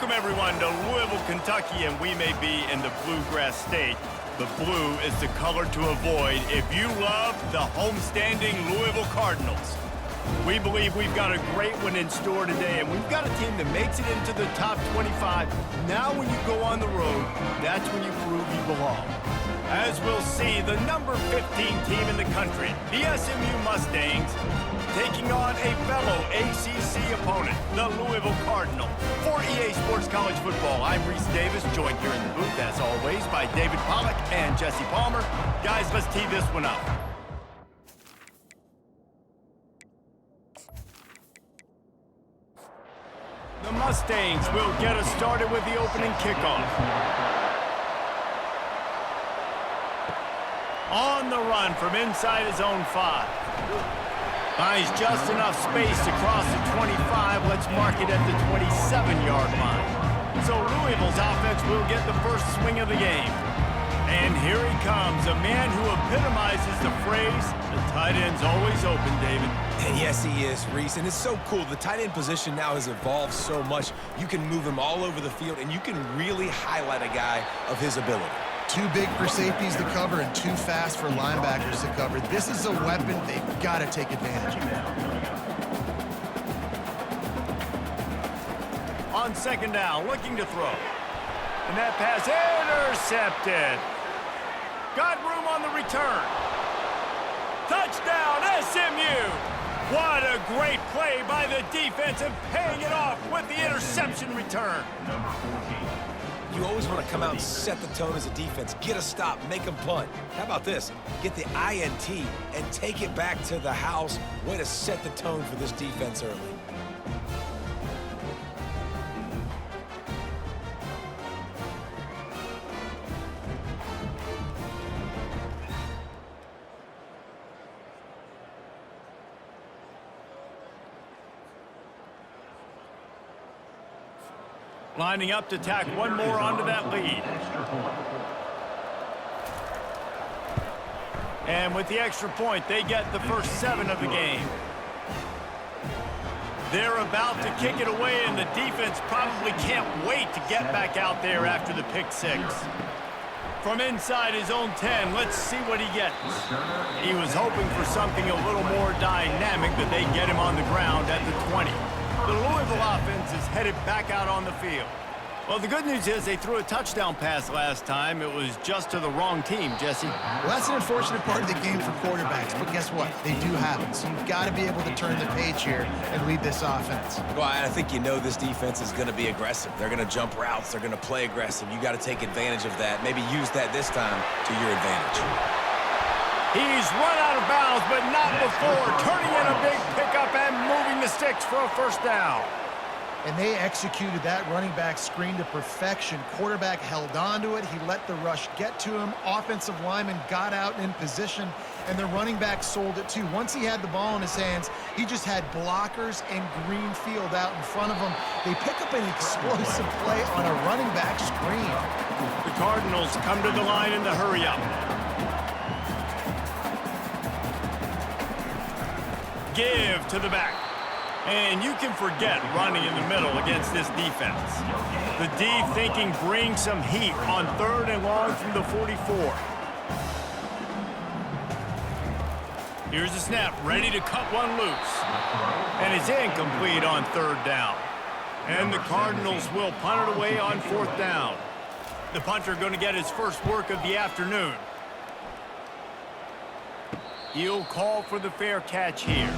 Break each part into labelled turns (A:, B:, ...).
A: Welcome, everyone, to Louisville, Kentucky, and we may be in the Bluegrass State, but blue is the color to avoid if you love the homestanding Louisville Cardinals. We believe we've got a great one in store today, and we've got a team that makes it into the top 25. Now when you go on the road, that's when you prove you belong. As we'll see, the number 15 team in the country, the SMU Mustangs, taking on a fellow ACC opponent, the Louisville Cardinals. For EA Sports College Football, I'm Reese Davis, joined here in the booth, as always, by David Pollack and Jesse Palmer. Guys, let's tee this one up. The Mustangs will get us started with the opening kickoff. On the run from inside his own 5. Finds just enough space to cross the 25. Let's mark it at the 27-yard line. So Louisville's offense will get the first swing of the game. And here he comes, a man who epitomizes the phrase, the tight end's always open, David.
B: And yes, he is, Reese, and it's so cool. The tight end position now has evolved so much. You can move him all over the field, and you can really highlight a guy of his ability.
C: Too big for safeties to cover and too fast for linebackers to cover. This is a weapon they've got to take advantage of.
A: On second down, looking to throw. And that pass intercepted. Got room on the return. Touchdown, SMU! What a great play by the defense and paying it off with the interception return.
B: You always want to come out and set the tone as a defense. Get a stop, make a punt. How about this? Get the INT and take it back to the house. Way to set the tone for this defense early.
A: Lining up to tack one more onto that lead. And with the extra point, they get the first 7 of the game. They're about to kick it away, and the defense probably can't wait to get back out there after the pick 6. From inside his own 10, let's see what he gets. He was hoping for something a little more dynamic, but they get him on the ground at the 20. The Louisville offense is headed back out on the field. Well, the good news is they threw a touchdown pass last time. It was just to the wrong team, Jesse.
C: Well, that's an unfortunate part of the game for quarterbacks, but guess what? They do happen, so you've got to be able to turn the page here and lead this offense.
B: Well, I think you know this defense is going to be aggressive. They're going to jump routes. They're going to play aggressive. You got to take advantage of that. Maybe use that this time to your advantage.
A: He's run out of bounds, but not before. Turning in a big pickup and moving the sticks for a first down.
C: And they executed that running back screen to perfection. Quarterback held on to it. He let the rush get to him. Offensive lineman got out and in position, and the running back sold it too. Once he had the ball in his hands, he just had blockers and green field out in front of him. They pick up an explosive play on a running back screen.
A: The Cardinals come to the line in the hurry-up. Give to the back. And you can forget running in the middle against this defense. The D thinking bring some heat on 3rd and long from the 44. Here's the snap, ready to cut one loose. And it's incomplete on 3rd down. And the Cardinals will punt it away on 4th down. The punter going to get his first work of the afternoon. He'll call for the fair catch here.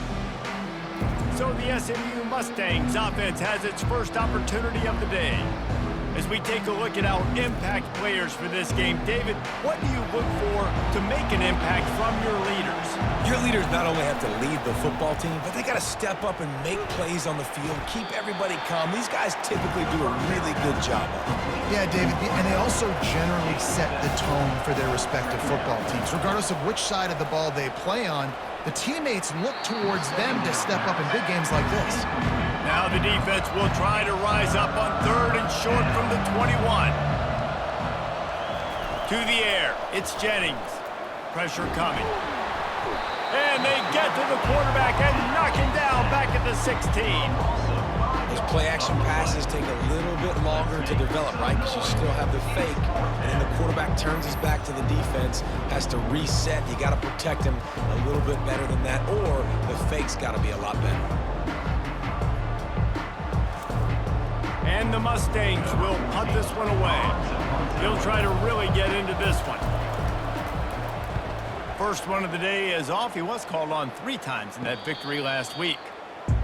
A: So the SMU Mustangs offense has its first opportunity of the day. As we take a look at our impact players for this game, David, what do you look for to make an impact from your leaders?
B: Your leaders not only have to lead the football team, but they got to step up and make plays on the field, keep everybody calm. These guys typically do a really good job of it.
C: Yeah, David, and they also generally set the tone for their respective football teams. Regardless of which side of the ball they play on, the teammates look towards them to step up in big games like this.
A: Now the defense will try to rise up on 3rd and short from the 21. To the air, it's Jennings. Pressure coming. And they get to the quarterback and knock him down back at the 16.
B: Those play-action passes take a little bit longer to develop, right? Because you still have the fake, and then the quarterback turns his back to the defense, has to reset. You got to protect him a little bit better than that, or the fake's got to be a lot better.
A: And the Mustangs will punt this one away. He'll try to really get into this one. First one of the day is off. He was called on 3 times in that victory last week.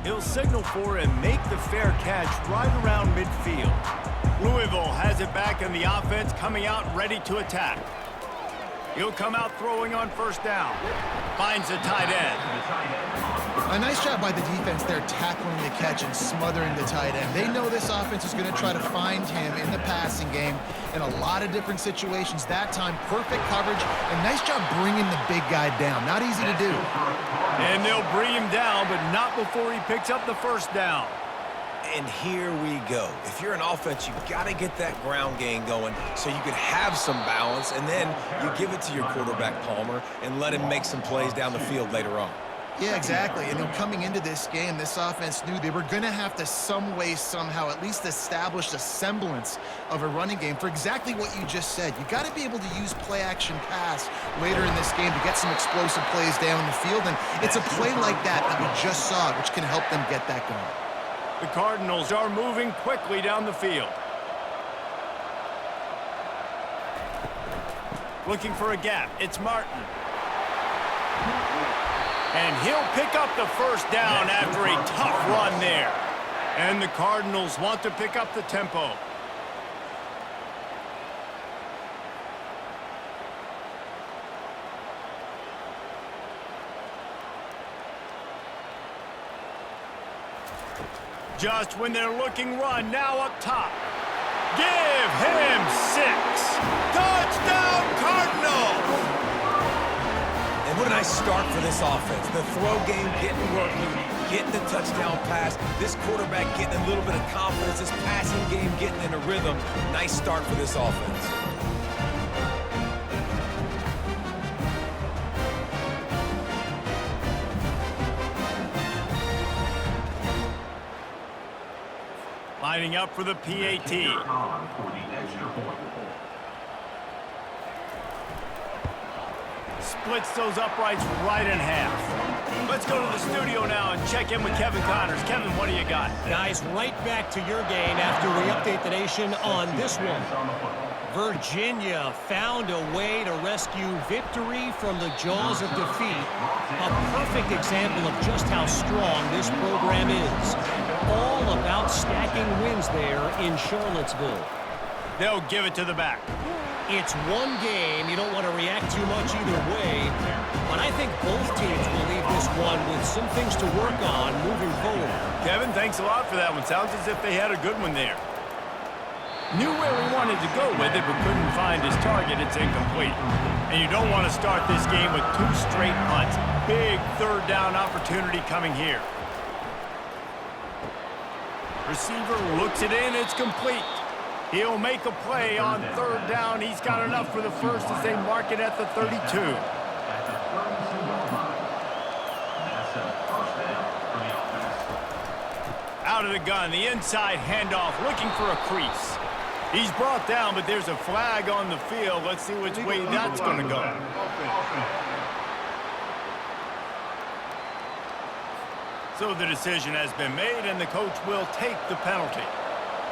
A: He'll signal for and make the fair catch right around midfield. Louisville has it back in the offense, coming out ready to attack. He'll come out throwing on first down. Finds the tight end.
C: A nice job by the defense there, tackling the catch and smothering the tight end. They know this offense is going to try to find him in the passing game in a lot of different situations. That time, perfect coverage, and nice job bringing the big guy down. Not easy to do.
A: And they'll bring him down, but not before he picks up the first down.
B: And here we go. If you're an offense, you've got to get that ground game going so you can have some balance, and then you give it to your quarterback, Palmer, and let him make some plays down the field later on.
C: Yeah, exactly. And coming into this game, this offense knew they were going to have to some way, somehow, at least establish a semblance of a running game for exactly what you just said. You got to be able to use play-action pass later in this game to get some explosive plays down the field, and it's a play like that we just saw, which can help them get that going.
A: The Cardinals are moving quickly down the field. Looking for a gap. It's Martin. And he'll pick up the first down after a tough run there. And the Cardinals want to pick up the tempo. Just when they're looking run, now up top. Give him 6. Touchdown, Cardinals!
B: And what a nice start for this offense. The throw game getting working, getting the touchdown pass. This quarterback getting a little bit of confidence. This passing game getting in a rhythm. Nice start for this offense.
A: Lining up for the PAT. Splits those uprights right in half. Let's go to the studio now and check in with Kevin Connors. Kevin, what do you got?
D: Guys, right back to your game after we update the nation on this one. Virginia found a way to rescue victory from the jaws of defeat. A perfect example of just how strong this program is. All about stacking wins there in Charlottesville.
A: They'll give it to the back.
D: It's one game. You don't want to react too much either way. But I think both teams will leave this one with some things to work on moving forward.
A: Kevin, thanks a lot for that one. Sounds as if they had a good one there. Knew where he wanted to go with it, but couldn't find his target. It's incomplete. And you don't want to start this game with 2 straight punts. Big third down opportunity coming here. Receiver looks it in. It's complete. He'll make a play on third down. He's got enough for the first as they mark it at the 32. Out of the gun, the inside handoff, looking for a crease. He's brought down, but there's a flag on the field. Let's see which way that's going to go. So the decision has been made, and the coach will take the penalty.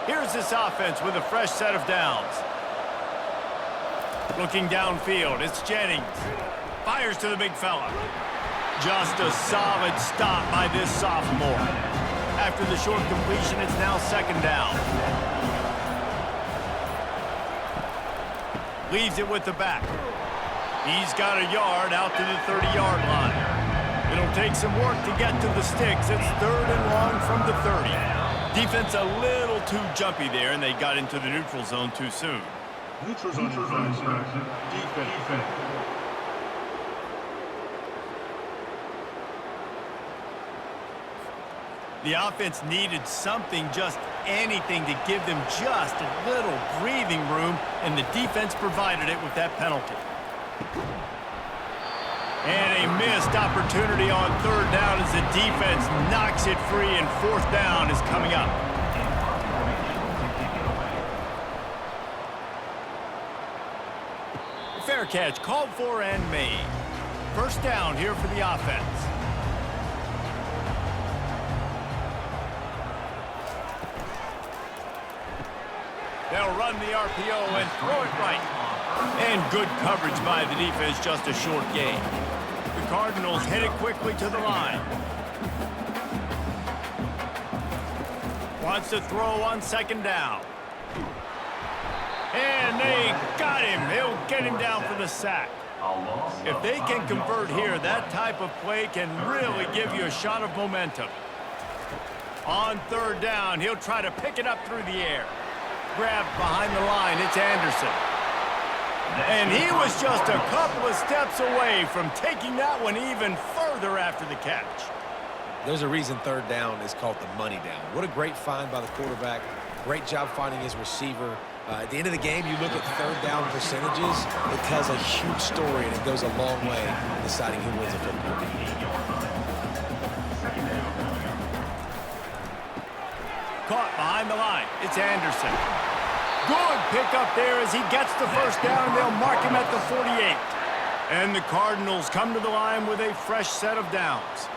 A: Here's this offense with a fresh set of downs. Looking downfield, it's Jennings. Fires to the big fella. Just a solid stop by this sophomore. After the short completion, it's now second down. Leaves it with the back. He's got a yard out to the 30-yard line. It'll take some work to get to the sticks. It's third and long from the 30. Defense a little too jumpy there, and they got into the neutral zone too soon.
E: Neutral zone defense.
A: The offense needed something, just anything, to give them just a little breathing room, and the defense provided it with that penalty. And a missed opportunity on third down as the defense knocks it free, and fourth down is coming up. Fair catch, called for and made. First down here for the offense. They'll run the RPO and throw it right. And good coverage by the defense, just a short gain. The Cardinals headed quickly to the line. Wants to throw on second down. And they got him. He'll get him down for the sack. If they can convert here, that type of play can really give you a shot of momentum. On third down, he'll try to pick it up through the air. Grabbed behind the line, it's Anderson. And he was just a couple of steps away from taking that one even further after the catch.
B: There's a reason third down is called the money down. What a great find by the quarterback. Great job finding his receiver. At the end of the game, you look at third down percentages. It tells a huge story, and it goes a long way in deciding who wins a football game.
A: Caught behind the line. It's Anderson. Good pickup there as he gets the first down, and they'll mark him at the 48. And the Cardinals come to the line with a fresh set of downs.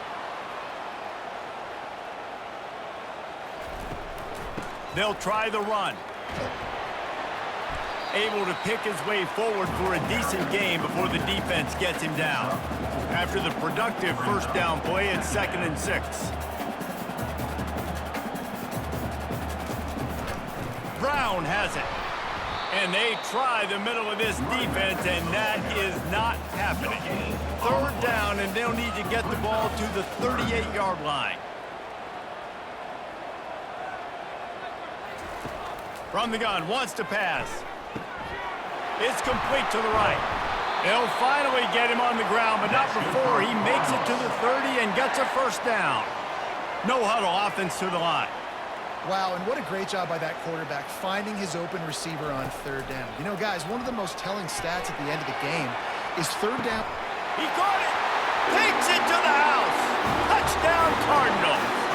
A: They'll try the run. Able to pick his way forward for a decent game before the defense gets him down. After the productive first down play, it's 2nd and 6. Brown has it. And they try the middle of this defense, and that is not happening. Third down, and they'll need to get the ball to the 38-yard line. From the gun, wants to pass. It's complete to the right. They'll finally get him on the ground, but not before he makes it to the 30 and gets a first down. No huddle offense to the line.
C: Wow, and what a great job by that quarterback finding his open receiver on third down. You know, guys, one of the most telling stats at the end of the game is third down.
A: He caught it. Takes it to the house. Touchdown, Cardinals.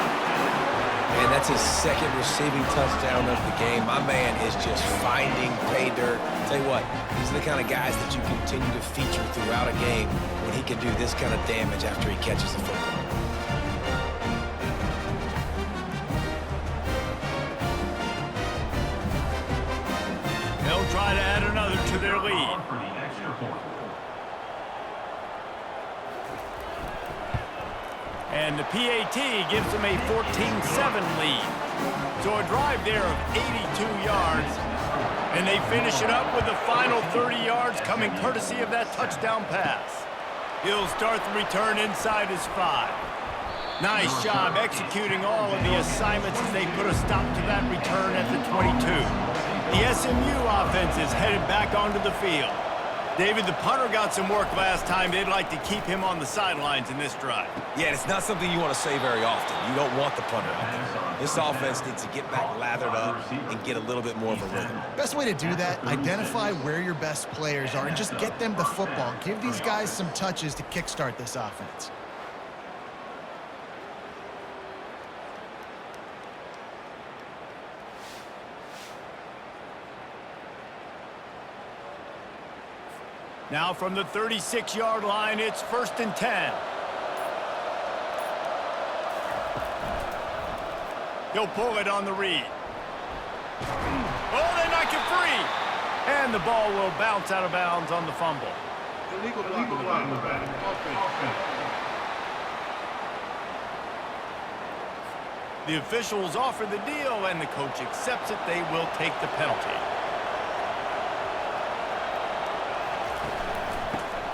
B: And that's his second receiving touchdown of the game. My man is just finding pay dirt. Tell you what, these are the kind of guys that you continue to feature throughout a game when he can do this kind of damage after he catches the football.
A: They'll try to add another to their lead. And the PAT gives them a 14-7 lead. So a drive there of 82 yards. And they finish it up with the final 30 yards coming courtesy of that touchdown pass. He'll start the return inside his 5. Nice job executing all of the assignments as they put a stop to that return at the 22. The SMU offense is headed back onto the field. David, the punter got some work last time. They'd like to keep him on the sidelines in this drive.
B: Yeah, it's not something you want to say very often. You don't want the punter out there. This offense needs to get back lathered up and get a little bit more of a rhythm.
C: Best way to do that, identify where your best players are and just get them the football. Give these guys some touches to kickstart this offense.
A: Now from the 36-yard line, it's 1st and 10. He'll pull it on the read. Oh, they knock it free. And the ball will bounce out of bounds on the fumble.
E: Illegal flag. Offense.
A: The officials offer the deal, and the coach accepts it. They will take the penalty.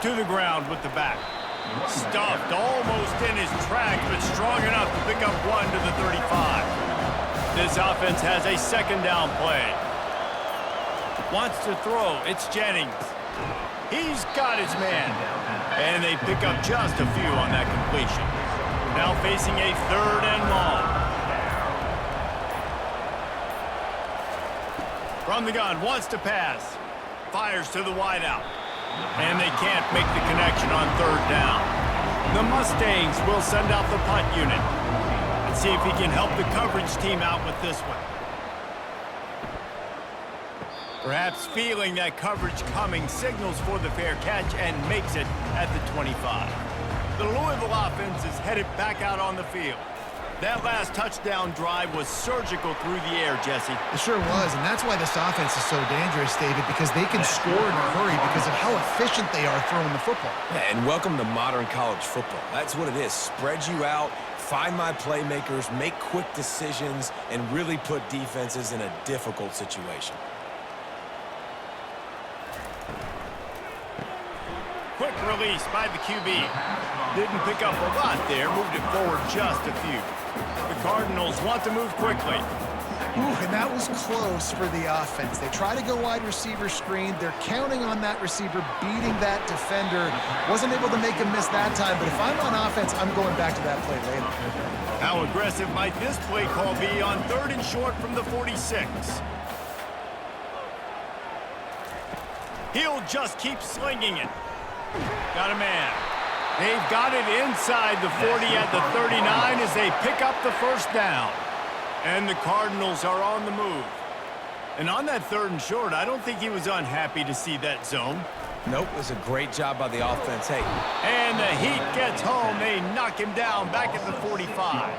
A: To the ground with the back. Stuffed almost in his tracks, but strong enough to pick up 1 to the 35. This offense has a 2nd down play. Wants to throw. It's Jennings. He's got his man. And they pick up just a few on that completion. Now facing a 3rd and long. From the gun, wants to pass. Fires to the wideout. And they can't make the connection on 3rd down. The Mustangs will send out the punt unit. Let's see if he can help the coverage team out with this one. Perhaps feeling that coverage coming, signals for the fair catch and makes it at the 25. The Louisville offense is headed back out on the field. That last touchdown drive was surgical through the air, Jesse.
C: It sure was, and that's why this offense is so dangerous, David, because they can score in a hurry because of how efficient they are throwing the football.
B: Yeah, and welcome to modern college football. That's what it is. Spread you out, find my playmakers, make quick decisions, and really put defenses in a difficult situation.
A: Quick release by the QB. Didn't pick up a lot there, moved it forward just a few. The Cardinals want to move quickly.
C: Ooh, and that was close for the offense. They try to go wide receiver screen. They're counting on that receiver beating that defender. Wasn't able to make him miss that time, but if I'm on offense, I'm going back to that play later.
A: How aggressive might this play call be on 3rd and short from the 46? He'll just keep slinging it. Got a man. They've got it inside the 40 at the 39 as they pick up the first down. And the Cardinals are on the move. And on that 3rd and short, I don't think he was unhappy to see that zone.
B: Nope, it was a great job by the offense. Hey.
A: And the heat gets home. They knock him down back at the 45.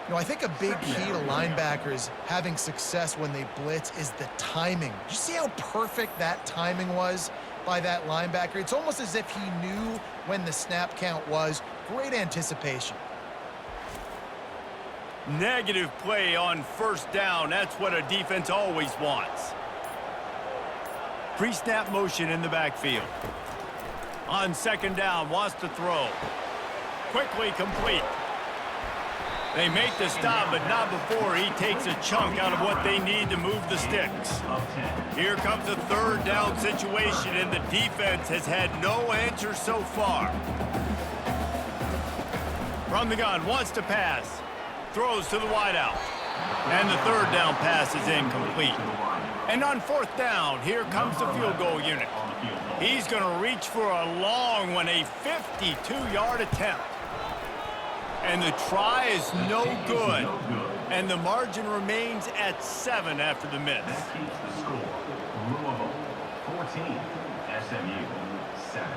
C: You know, I think a big key to linebackers having success when they blitz is the timing. Did you see how perfect that timing was by that linebacker? It's almost as if he knew when the snap count was. Great anticipation.
A: Negative play on 1st down. That's what a defense always wants. Pre-snap motion in the backfield. On 2nd down, wants to throw. Quickly complete. They make the stop, but not before he takes a chunk out of what they need to move the sticks. Here comes a 3rd down situation, and the defense has had no answer so far. From the gun, wants to pass. Throws to the wideout. And the 3rd down pass is incomplete. And on 4th down, here comes the field goal unit. He's going to reach for a long one, a 52-yard attempt. And the try is no good. And the margin remains at 7 after the miss.
E: That keeps the score. Louisville 14, SMU 7.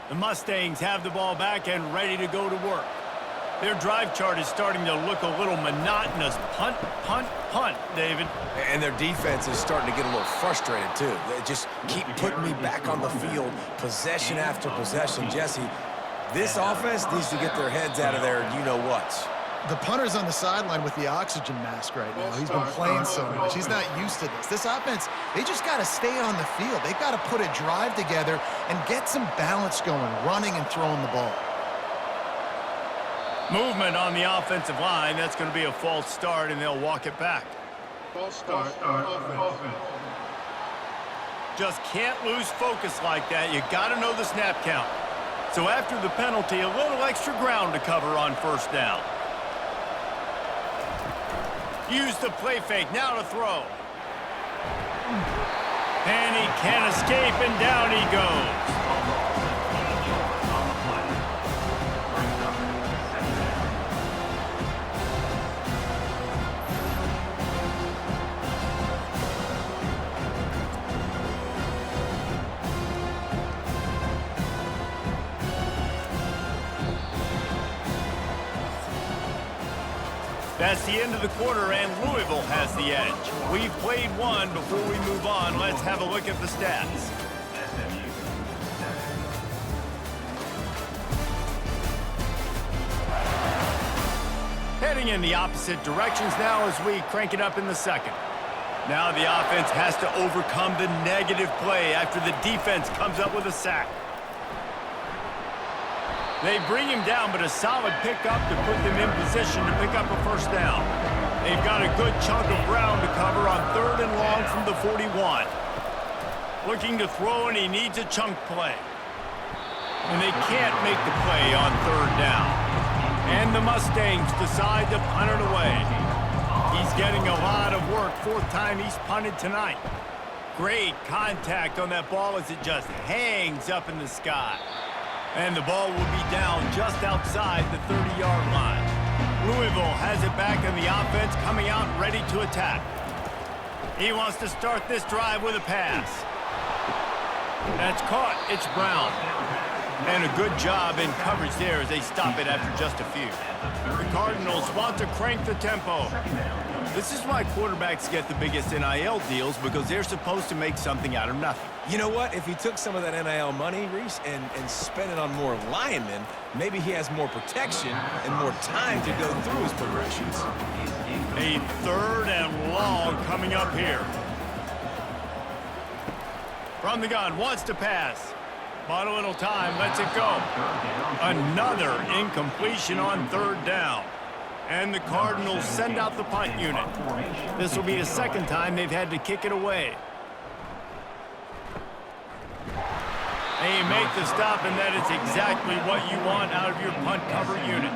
A: The Mustangs have the ball back and ready to go to work. Their drive chart is starting to look a little monotonous. Punt, punt, punt, David.
B: And their defense is starting to get a little frustrated, too. They just keep putting me back on the field, possession after possession. Jesse, this offense needs to get their heads out of their you-know-whats.
C: The punter's on the sideline with the oxygen mask right now. He's been playing so much. He's not used to this. This offense, they just got to stay on the field. They've got to put a drive together and get some balance going, running and throwing the ball.
A: Movement on the offensive line. That's going to be a false start, and they'll walk it back.
E: False start. Offense.
A: Just can't lose focus like that. You got to know the snap count. So after the penalty, a little extra ground to cover on 1st down. Use the play fake, now to throw. And he can't escape, and down he goes. That's the end of the quarter, and Louisville has the edge. We've played one. Before we move on, let's have a look at the stats. Heading in the opposite directions now as we crank it up in the 2nd. Now the offense has to overcome the negative play after the defense comes up with a sack. They bring him down, but a solid pickup to put them in position to pick up a 1st down. They've got a good chunk of ground to cover on 3rd and long from the 41. Looking to throw, and he needs a chunk play. And they can't make the play on 3rd down. And the Mustangs decide to punt it away. He's is getting a lot of work. Fourth time he's punted tonight. Great contact on that ball as it just hangs up in the sky. And the ball will be down just outside the 30-yard line. Louisville has it back in the offense, coming out ready to attack. He wants to start this drive with a pass. That's caught. It's Brown. And a good job in coverage there as they stop it after just a few. The Cardinals want to crank the tempo. This is why quarterbacks get the biggest NIL deals, because they're supposed to make something out of nothing.
B: You know what? If he took some of that NIL money, Reese, and spent it on more linemen, maybe he has more protection and more time to go through his progressions.
A: A 3rd and long coming up here. From the gun, wants to pass. Bought a little time, lets it go. Another incompletion on 3rd down. And the Cardinals send out the punt unit. This will be the 2nd time they've had to kick it away. They make the stop, and that is exactly what you want out of your punt cover unit.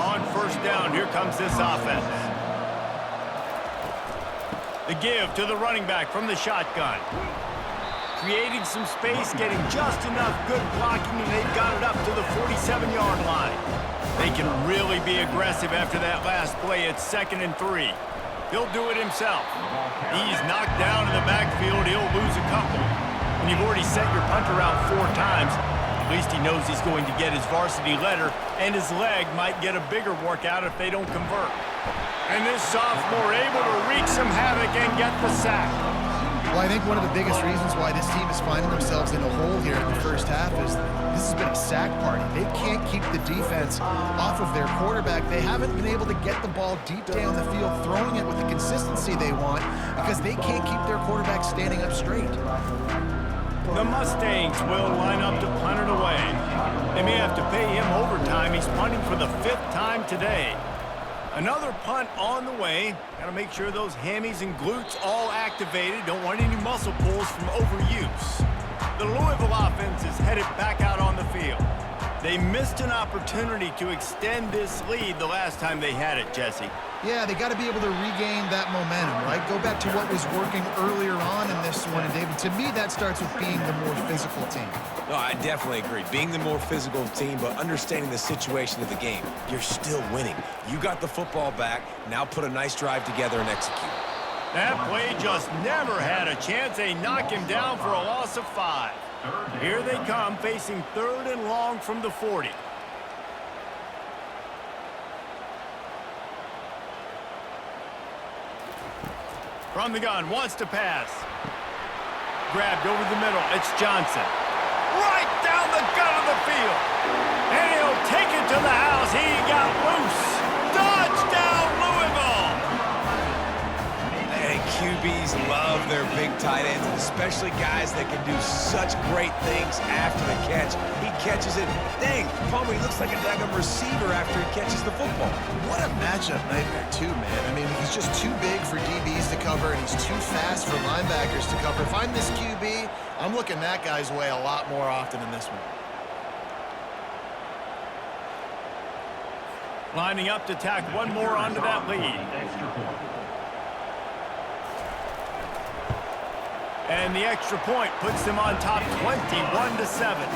A: On 1st down, here comes this offense. The give to the running back from the shotgun. Creating some space, getting just enough good blocking, and they've got it up to the 47-yard line. They can really be aggressive after that last play. It's 2nd and 3. He'll do it himself. He's knocked down in the backfield. He'll lose a couple. When you've already sent your punter out 4 times, at least he knows he's going to get his varsity letter, and his leg might get a bigger workout if they don't convert. And this sophomore able to wreak some havoc and get the sack.
C: Well, I think one of the biggest reasons why this team is finding themselves in a hole here in the first half is this has been a sack party. They can't keep the defense off of their quarterback. They haven't been able to get the ball deep down the field, throwing it with the consistency they want, because they can't keep their quarterback standing up straight.
A: The Mustangs will line up to punt it away. They may have to pay him overtime. He's punting for the 5th time today. Another punt on the way. Got to make sure those hammies and glutes all activated. Don't want any muscle pulls from overuse. The Louisville offense is headed back out on the field. They missed an opportunity to extend this lead the last time they had it, Jesse.
C: Yeah, they got to be able to regain that momentum, right? Go back to what was working earlier on in this one. And David, to me, that starts with being the more physical team.
B: No, I definitely agree. Being the more physical team, but understanding the situation of the game. You're still winning. You got the football back. Now put a nice drive together and execute.
A: That play just never had a chance. They knock him down for a loss of 5. Here they come, facing 3rd and long from the 40. From the gun, wants to pass. Grabbed over the middle, it's Johnson. Right down the gut of the field. And he'll take it to the house. He got loose. Touchdown, Louisville!
B: And QBs love their big tight ends, especially guys that can do such great things after the catch. He catches it. Dang, Palmer, he looks like a daggum receiver after he catches the football.
C: What a matchup nightmare, too, man. I mean, he's just too big for DBs to cover, and he's too fast for linebackers to cover. If I'm this QB, I'm looking that guy's way a lot more often than this one.
A: Lining up to tack one more onto that lead. And the extra point puts them on top 21-7.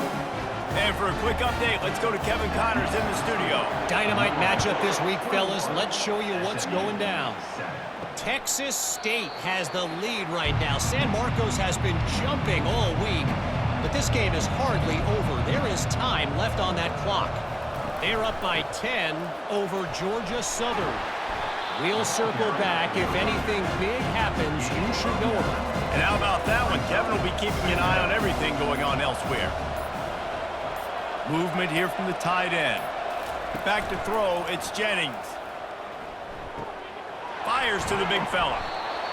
A: And for a quick update, let's go to Kevin Connors in the studio.
D: Dynamite matchup this week, fellas. Let's show you what's going down. Texas State has the lead right now. San Marcos has been jumping all week, but this game is hardly over. There is time left on that clock. They're up by 10 over Georgia Southern. We'll circle back. If anything big happens, you should know about it.
A: And how about that one? Kevin will be keeping an eye on everything going on elsewhere. Movement here from the tight end. Back to throw, it's Jennings. Fires to the big fella.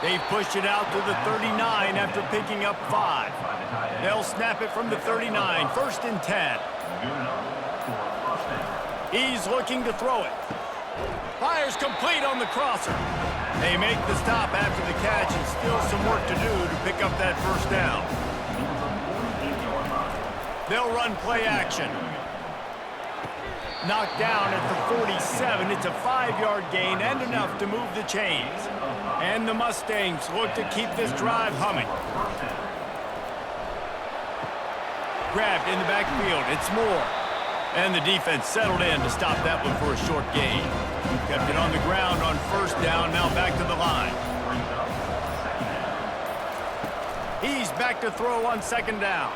A: They've pushed it out to the 39 after picking up 5. They'll snap it from the 39, 1st and 10. He's looking to throw it. Fires complete on the crosser. They make the stop after the catch, and still some work to do to pick up that 1st down. They'll run play action. Knocked down at the 47. It's a 5-yard gain and enough to move the chains. And the Mustangs look to keep this drive humming. Grabbed in the backfield. It's Moore. And the defense settled in to stop that one for a short gain. Kept it on the ground on first down, now back to the line. He's back to throw on second down.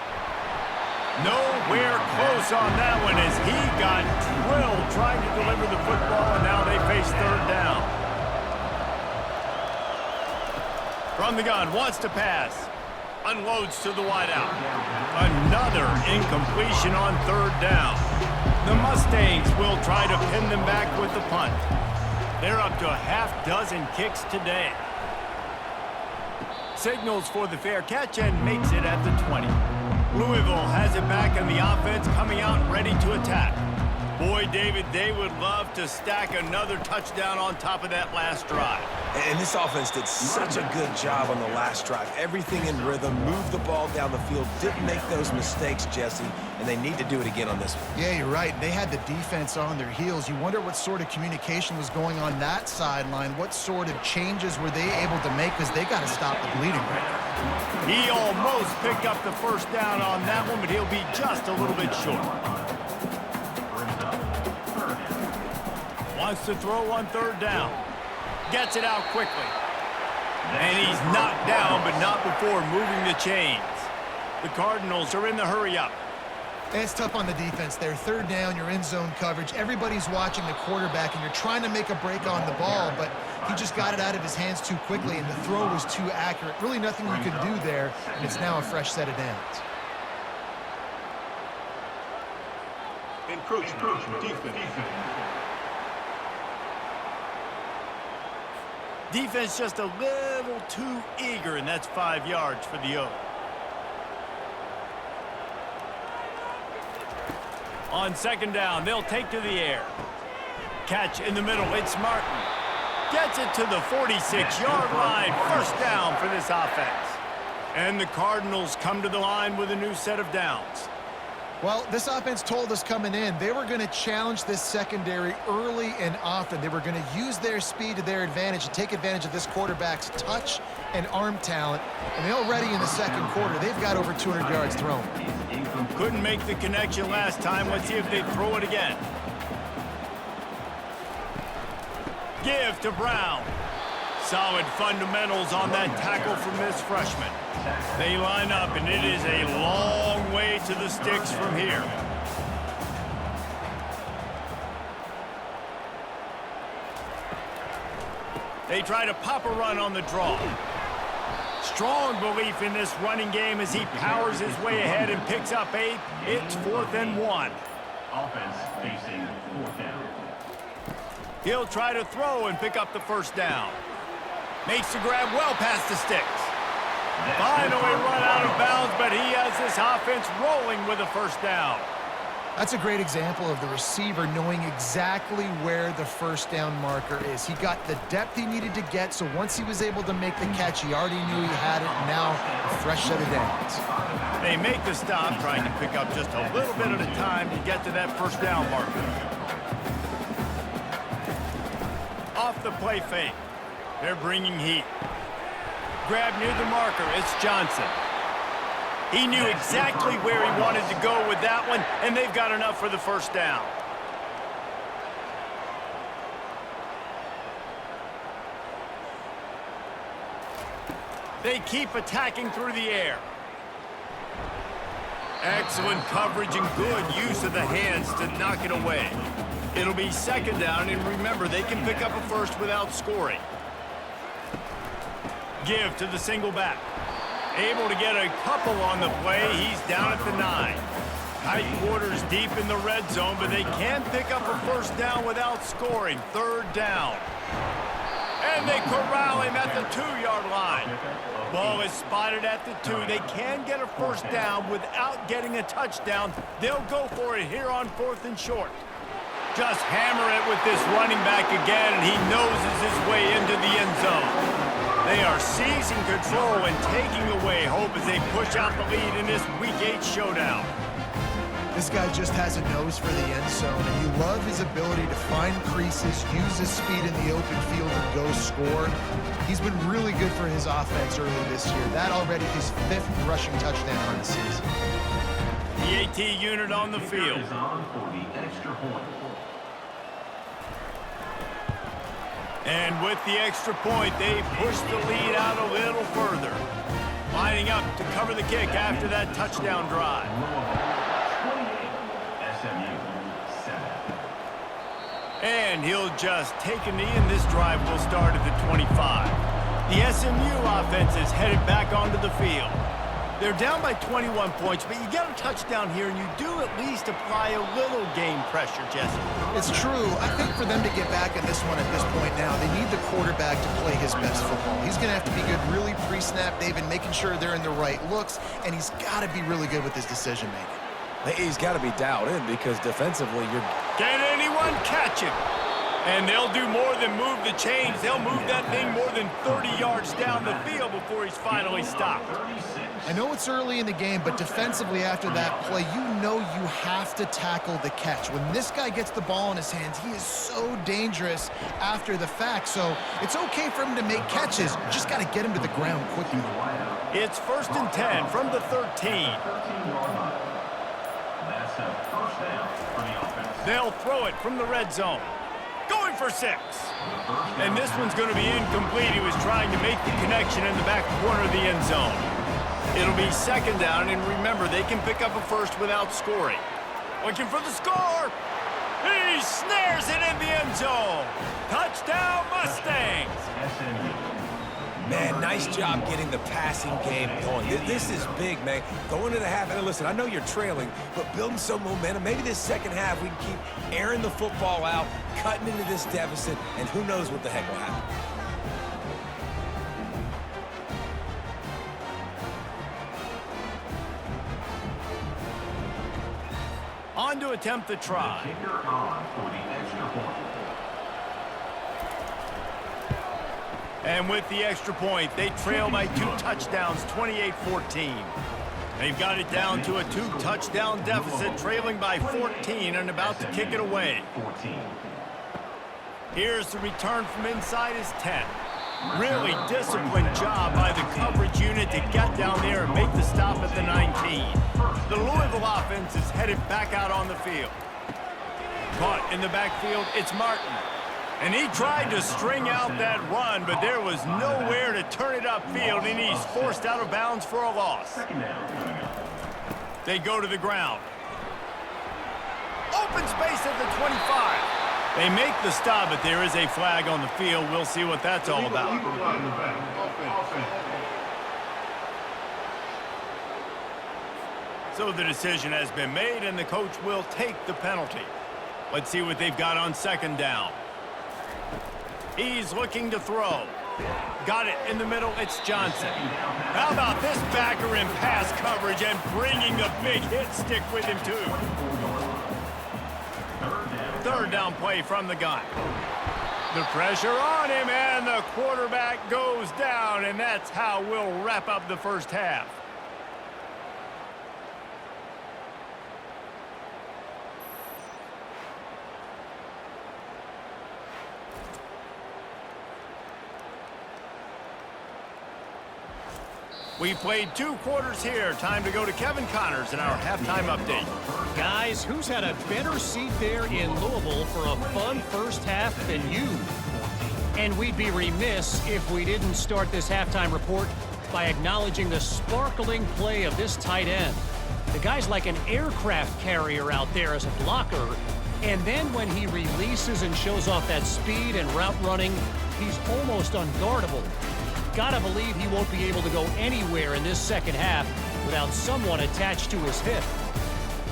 A: Nowhere close on that one as he got drilled trying to deliver the football, and now they face third down. From the gun, wants to pass. Unloads to the wideout. Another incompletion on third down. The Mustangs will try to pin them back with the punt. They're up to a half-dozen kicks today. Signals for the fair catch and makes it at the 20. Louisville has it back in the offense, coming out ready to attack. Boy, David, they would love to stack another touchdown on top of that last drive.
B: And this offense did such a good job on the last drive. Everything in rhythm, moved the ball down the field, didn't make those mistakes, Jesse, and they need to do it again on this one.
C: Yeah, you're right. They had the defense on their heels. You wonder what sort of communication was going on that sideline. What sort of changes were they able to make, because they got to stop the bleeding right now.
A: He almost picked up the first down on that one, but he'll be just a little bit short. Wants to throw on third down. Gets it out quickly. And he's knocked down, but not before moving the chains. The Cardinals are in the hurry-up.
C: And it's tough on the defense there. Third down, you're in zone coverage. Everybody's watching the quarterback, and you're trying to make a break on the ball, but he just got it out of his hands too quickly, and the throw was too accurate. Really nothing you could do there, and it's now a fresh set of downs.
F: Encroachment, defense.
A: Defense just a little too eager, and that's 5 yards for the Oak. On second down, they'll take to the air. Catch in the middle, it's Martin. Gets it to the 46-yard line. First down for this offense. And the Cardinals come to the line with a new set of downs.
C: Well, this offense told us coming in they were going to challenge this secondary early and often. They were going to use their speed to their advantage and take advantage of this quarterback's touch and arm talent. And already in the second quarter, they've got over 200 yards thrown.
A: Couldn't make the connection last time. Let's see if they throw it again. Give to Brown. Solid fundamentals on that tackle from this freshman. They line up, and it is a long way to the sticks from here. They try to pop a run on the draw. Strong belief in this running game as he powers his way ahead and picks up 8. It's 4th and 1.
E: Offense facing 4th down.
A: He'll try to throw and pick up the first down. Makes the grab well past the sticks. Finally run out of bounds, but he has this offense rolling with a first down.
C: That's a great example of the receiver knowing exactly where the first down marker is. He got the depth he needed to get, so once he was able to make the catch, he already knew he had it, and now a fresh set of downs.
A: They make the stop, trying to pick up just a little bit at a time to get to that first down marker. Off the play fake. They're bringing heat. Grab near the marker. It's Johnson. He knew exactly where he wanted to go with that one, and they've got enough for the first down. They keep attacking through the air. Excellent coverage and good use of the hands to knock it away. It'll be second down, and remember, they can pick up a first without scoring. Give to the single back. Able to get a couple on the play. He's down at the 9. Tight quarters deep in the red zone, but they can pick up a first down without scoring. Third down. And they corral him at the 2-yard line. Ball is spotted at the 2. They can get a first down without getting a touchdown. They'll go for it here on 4th and short. Just hammer it with this running back again, and he noses his way into the end zone. They are seizing control and taking away hope as they push out the lead in this Week 8 showdown.
C: This guy just has a nose for the end zone, and you love his ability to find creases, use his speed in the open field, and go score. He's been really good for his offense early this year. That already his 5th rushing touchdown on the season.
A: The AT unit on the field.
E: Is on for the extra point.
A: And with the extra point, they push the lead out a little further. Lining up to cover the kick after that touchdown drive.
E: 28, SMU 7.
A: And he'll just take a knee, and this drive will start at the 25. The SMU offense is headed back onto the field. They're down by 21 points, but you get a touchdown here, and you do at least apply a little game pressure, Jesse.
C: It's true. I think for them to get back in this one at this point now, they need the quarterback to play his best football. He's going to have to be good really pre-snap, David, making sure they're in the right looks, and he's got to be really good with his decision-making.
B: He's got to be dialed in because defensively you're...
A: Can anyone catch him? And they'll do more than move the chains. They'll move that thing more than 30 yards down the field before he's finally stopped.
C: I know it's early in the game, but defensively after that play, you know you have to tackle the catch. When this guy gets the ball in his hands, he is so dangerous after the fact. So it's okay for him to make catches. You just got to get him to the ground quickly.
A: It's 1st and 10 from the 13.
E: That's a first down for the offense.
A: They'll throw it from the red zone. Going for 6. And this one's going to be incomplete. He was trying to make the connection in the back corner of the end zone. It'll be 2nd down, and remember, they can pick up a first without scoring. Looking for the score. He snares it in the end zone. Touchdown, Mustangs.
B: Man, nice job getting the passing game going. This is big, man. Going into the half, and listen, I know you're trailing, but building some momentum. Maybe this second half we can keep airing the football out, cutting into this deficit, and who knows what the heck will happen.
A: On to attempt the try.
E: Kicker on for the extra point.
A: And with the extra point, they trail by 2 touchdowns, 28-14. They've got it down to a 2-touchdown deficit, trailing by 14 and about to kick it away.
E: 14.
A: Here's the return from inside his 10. Really disciplined job by the coverage unit to get down there and make the stop at the 19. The Louisville offense is headed back out on the field. Caught in the backfield, it's Martin. And he tried to string out that run, but there was nowhere to turn it upfield, and he's forced out of bounds for a loss.
E: Second down coming up.
A: They go to the ground. Open space at the 25. They make the stop, but there is a flag on the field. We'll see what that's all about. So the decision has been made, and the coach will take the penalty. Let's see what they've got on 2nd down. He's looking to throw. Got it in the middle. It's Johnson. How about this backer in pass coverage and bringing the big hit stick with him, too. 3rd down play from the gun. The pressure on him, and the quarterback goes down, and that's how we'll wrap up the first half. We played 2 quarters here. Time to go to Kevin Connors in our halftime update.
D: Guys, who's had a better seat there in Louisville for a fun first half than you? And we'd be remiss if we didn't start this halftime report by acknowledging the sparkling play of this tight end. The guy's like an aircraft carrier out there as a blocker, and then when he releases and shows off that speed and route running, he's almost unguardable. Gotta believe he won't be able to go anywhere in this second half without someone attached to his hip.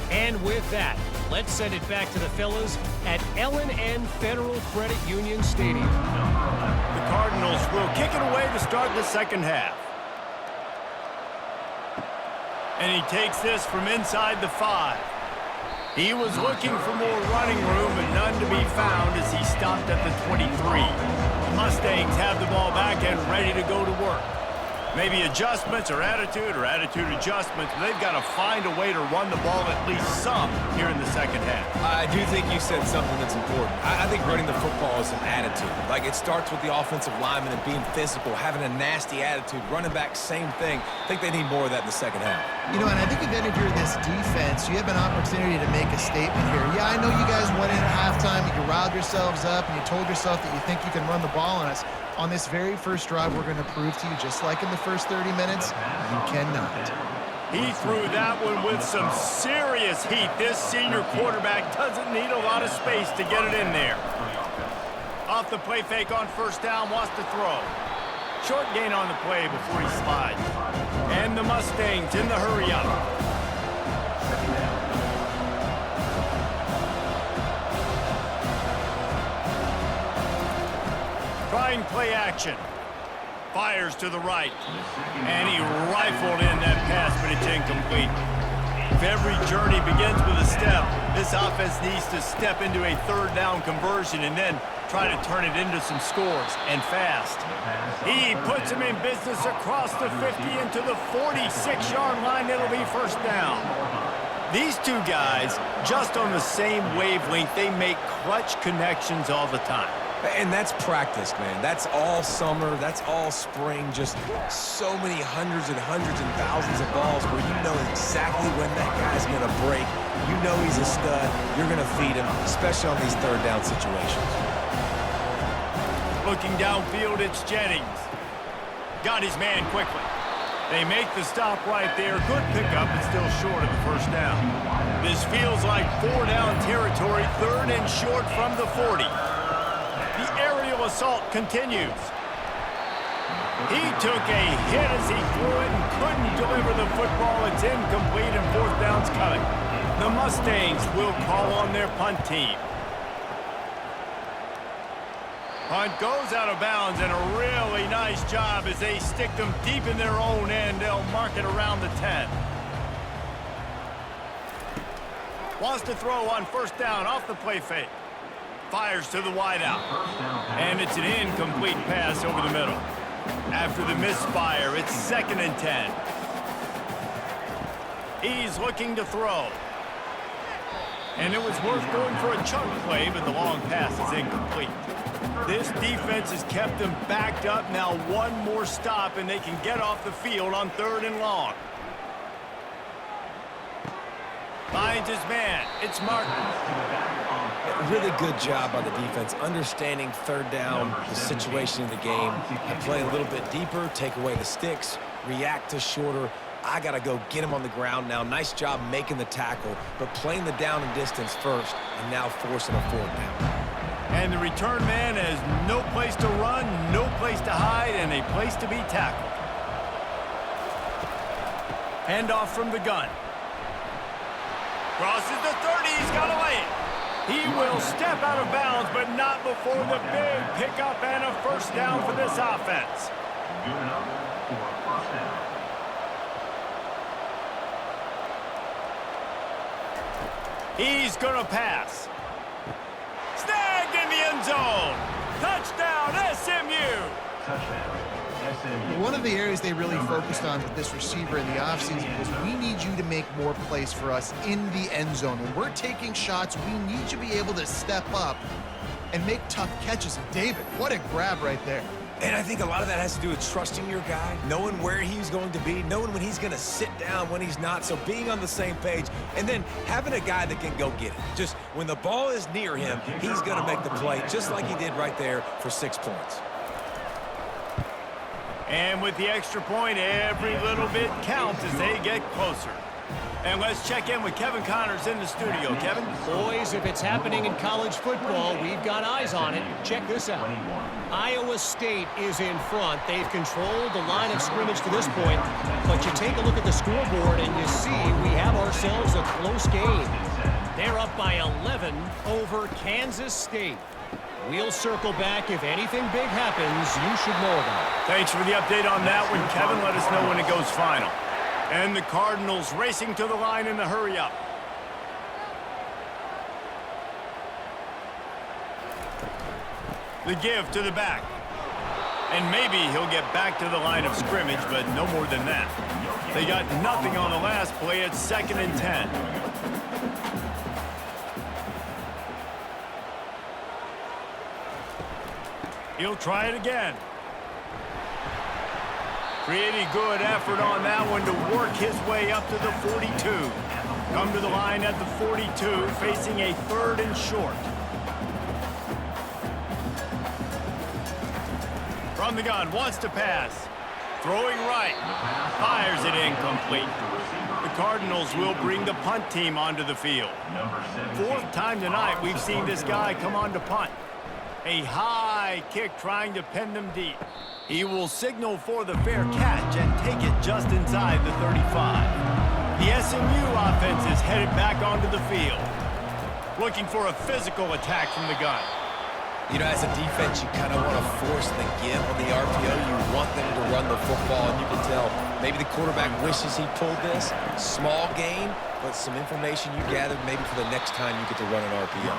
D: And with that, let's send it back to the fellas at L&N Federal Credit Union Stadium.
A: The Cardinals will kick it away to start the second half. And he takes this from inside the 5. He was looking for more running room, but none to be found as he stopped at the 23. The Mustangs have the ball back and ready to go to work. Maybe adjustments or attitude adjustments. They've got to find a way to run the ball at least some here in the second half.
B: I do think you said something that's important. I think running the football is an attitude. Like, it starts with the offensive lineman and being physical, having a nasty attitude. Running back, same thing. I think they need more of that in the second half.
C: You know, and I think again, if you're this defense, you have an opportunity to make a statement here. Yeah, I know you guys went in at halftime, you riled yourselves up, and you told yourself that you think you can run the ball on us. On this very first drive, we're going to prove to you, just like in the first 30 minutes, you cannot.
A: He threw that one with some serious heat. This senior quarterback doesn't need a lot of space to get it in there. Off the play fake on first down, wants to throw. Short gain on the play before he slides. And the Mustangs in the hurry-up. Trying play action. Fires to the right. And he rifled in that pass, but it's incomplete. If every journey begins with a step, this offense needs to step into a third down conversion and then try to turn it into some scores, and fast. He puts him in business across the 50 into the 46-yard line. It'll be first down. These two guys, just on the same wavelength, they make clutch connections all the time.
B: And that's practice, man. That's all summer. That's all spring. Just so many hundreds and thousands of balls where you know exactly when that guy's going to break. You know he's a stud. You're going to feed him, especially on these third down situations.
A: Looking downfield, it's Jennings. Got his man quickly. They make the stop right there. Good pickup, but still short of the first down. This feels like 4-down territory, third and short from the 40. The aerial assault continues. He took a hit as he threw it and couldn't deliver the football. It's incomplete and fourth down's coming. The Mustangs will call on their punt team. Punt goes out of bounds, and a really nice job as they stick them deep in their own end. They'll mark it around the 10. Wants to throw on first down off the play fake. Fires to the wideout. And it's an incomplete pass over the middle. After the misfire, it's 2nd and 10. He's looking to throw. And it was worth going for a chunk play, but the long pass is incomplete. This defense has kept them backed up. Now one more stop, and they can get off the field on 3rd and long. Finds his man. It's Martin.
B: Really good job by the defense, understanding third down, the situation of the game, and play a little bit deeper, take away the sticks, react to shorter. I got to go get him on the ground now. Nice job making the tackle, but playing the down and distance first, and now forcing a 4th down.
A: And the return man has no place to run, no place to hide, and a place to be tackled. Handoff from the gun. Crosses the 30, he's got to lay it. He will step out of bounds, but not before the big pickup and a first down for this offense.
E: Good enough for a first down.
A: He's going to pass. Snagged in the end zone. Touchdown, SMU.
E: Touchdown, SMU.
C: One of the areas they really focused on with this receiver in the offseason was we need you to make more plays for us in the end zone. When we're taking shots, we need you to be able to step up and make tough catches. And David, what a grab right there.
B: And I think a lot of that has to do with trusting your guy, knowing where he's going to be, knowing when he's going to sit down, when he's not. So being on the same page, and then having a guy that can go get it. Just when the ball is near him, he's going to make the play, just like he did right there for 6 points.
A: And with the extra point, every little bit counts as they get closer. And let's check in with Kevin Connors in the studio. Kevin?
D: Boys, if it's happening in college football, we've got eyes on it. Check this out. Iowa State is in front. They've controlled the line of scrimmage to this point. But you take a look at the scoreboard and you see we have ourselves a close game. They're up by 11 over Kansas State. We'll circle back. If anything big happens, you should know about it.
A: Thanks for the update on that one, Kevin. Let us know when it goes final. And the Cardinals racing to the line in the hurry-up. The give to the back. And maybe he'll get back to the line of scrimmage, but no more than that. They got nothing on the last play. It's 2nd and 10. He'll try it again. Pretty good effort on that one to work his way up to the 42. Come to the line at the 42, facing a 3rd and short. From the gun, wants to pass. Throwing right. Fires it incomplete. The Cardinals will bring the punt team onto the field. 4th time tonight we've seen this guy come on to punt. A high kick trying to pin them deep. He will signal for the fair catch and take it just inside the 35. The SMU offense is headed back onto the field. Looking for a physical attack from the gun.
B: You know, as a defense, you kind of want to force the give on the RPO. You want them to run the football, and you can tell maybe the quarterback wishes he pulled this. Small gain, but some information you gathered maybe for the next time you get to run an RPO.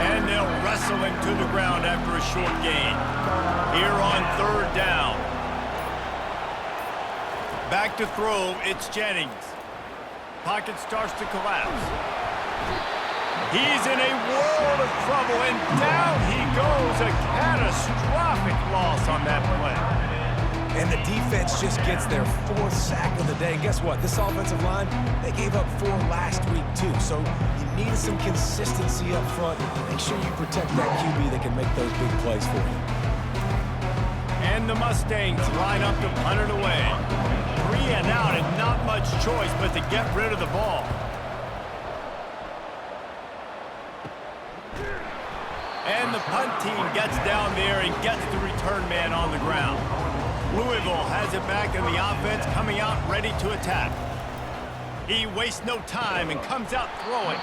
A: And they'll wrestle him to the ground after a short gain. Here on 3rd down. Back to throw, it's Jennings. Pocket starts to collapse. He's in a world of trouble, and down he goes. A catastrophic loss on that play.
B: And the defense just gets their 4th sack of the day. And guess what? This offensive line, they gave up 4 last week, too. So you need some consistency up front. Make sure you protect that QB that can make those big plays for you.
A: And the Mustangs line up to punt it away. 3 and out, and not much choice but to get rid of the ball. And the punt team gets down there and gets the return man on the ground. Louisville has it back in the offense, coming out ready to attack. He wastes no time and comes out throwing.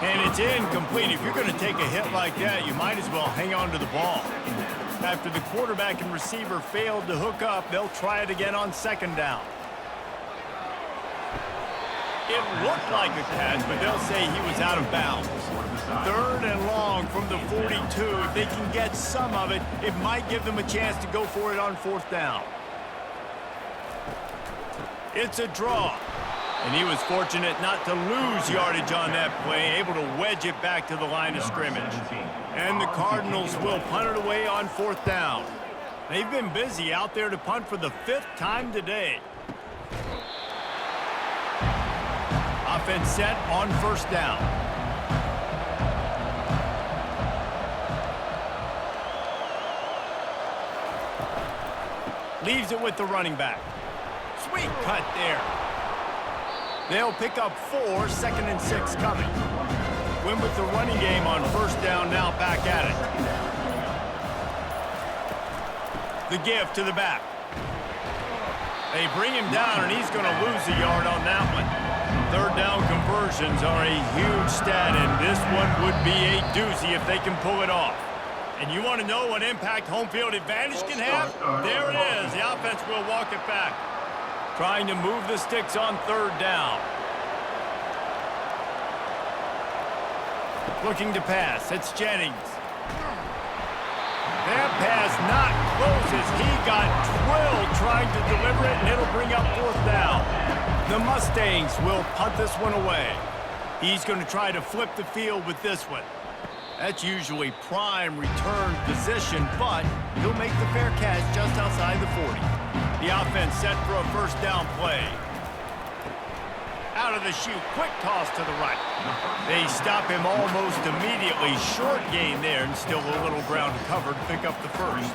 A: And it's incomplete. If you're going to take a hit like that, you might as well hang on to the ball. After the quarterback and receiver failed to hook up, they'll try it again on 2nd down. It looked like a catch, but they'll say he was out of bounds. 3rd and long from the 42. If they can get some of it, it might give them a chance to go for it on 4th down. It's a draw. And he was fortunate not to lose yardage on that play, able to wedge it back to the line of scrimmage. And the Cardinals will punt it away on 4th down. They've been busy out there to punt for the 5th time today. Offense set on 1st down. Leaves it with the running back. Sweet cut there. They'll pick up 4, 2nd and 6 coming. Win with the running game on 1st down, now back at it. The give to the back. They bring him down, and he's going to lose a yard on that one. 3rd down conversions are a huge stat, and this one would be a doozy if they can pull it off. And you want to know what impact home field advantage can have? There it is. The offense will walk it back. Trying to move the sticks on 3rd down. Looking to pass. It's Jennings. That pass not close as he got drilled trying to deliver it, and it'll bring up 4th down. The Mustangs will punt this one away. He's going to try to flip the field with this one. That's usually prime return position, but he'll make the fair catch just outside the 40. The offense set for a 1st down play. Out of the chute, quick toss to the right. They stop him almost immediately. Short gain there, and still a little ground to cover to pick up the 1st.